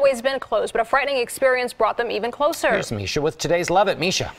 always been close, but a frightening experience brought them even closer. Here's Meisha with today's Love It. Meisha.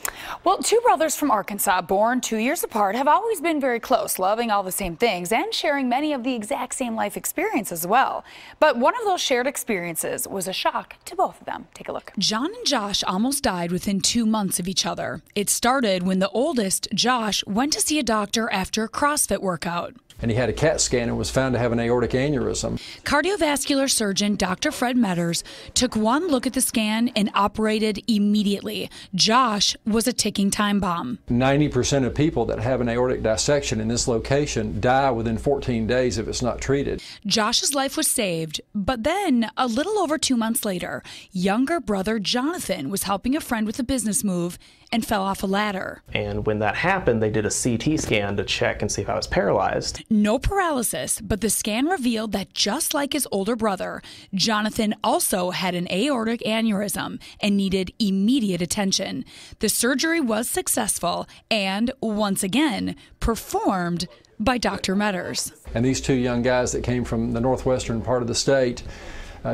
Well, two brothers from Arkansas, born 2 years apart, have always been very close, loving all the same things and sharing many of the exact same life experiences as well. But one of those shared experiences was a shock to both of them. Take a look. John and Josh almost died within 2 months of each other. It started when the oldest, Josh, went to see a doctor after a CrossFit workout. And he had a CAT scan and was found to have an aortic aneurysm. Cardiovascular surgeon Dr. Fred Metters took one look at the scan and operated immediately. Josh was a ticking time bomb. 90% of people that have an aortic dissection in this location die within 14 days if it's not treated. Josh's life was saved, but then a little over 2 months later, younger brother Jonathan was helping a friend with a business move and fell off a ladder. And when that happened, they did a CT scan to check and see if I was paralyzed. No paralysis, but the scan revealed that just like his older brother, Jonathan also had an aortic aneurysm and needed immediate attention. The surgery was successful and, once again, performed by Dr. Metters. And these two young guys that came from the northwestern part of the state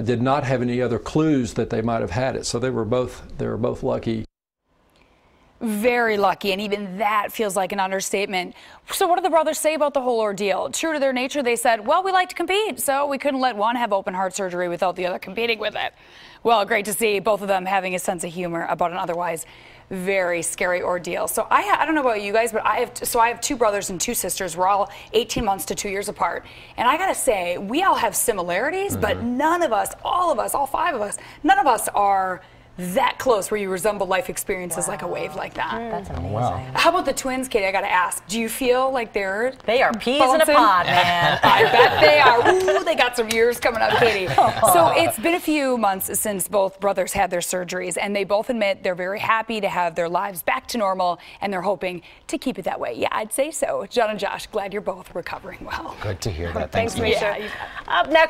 did not have any other clues that they might have had it. So they were both lucky. Very lucky, and even that feels like an understatement. So what do the brothers say about the whole ordeal? True to their nature, they said, well, we like to compete, so we couldn't let one have open heart surgery without the other competing with it. Well, great to see both of them having a sense of humor about an otherwise very scary ordeal. So I don't know about you guys, but I have two brothers and two sisters. We're all 18 months to 2 years apart. And I gotta say, we all have similarities, but none of us, all five of us, none of us are that close where you resemble life experiences like a wave like that. That's amazing. Wow. How about the twins, Katie? I gotta ask, do you feel like They are peas in a bouncing? pod, man. I bet they are. Ooh, they got some years coming up, Katie. So it's been a few months since both brothers had their surgeries, and they both admit they're very happy to have their lives back to normal, and they're hoping to keep it that way. Yeah, I'd say so. John and Josh, glad you're both recovering well. Good to hear that. Thanks, Meisha. Meisha. Up next.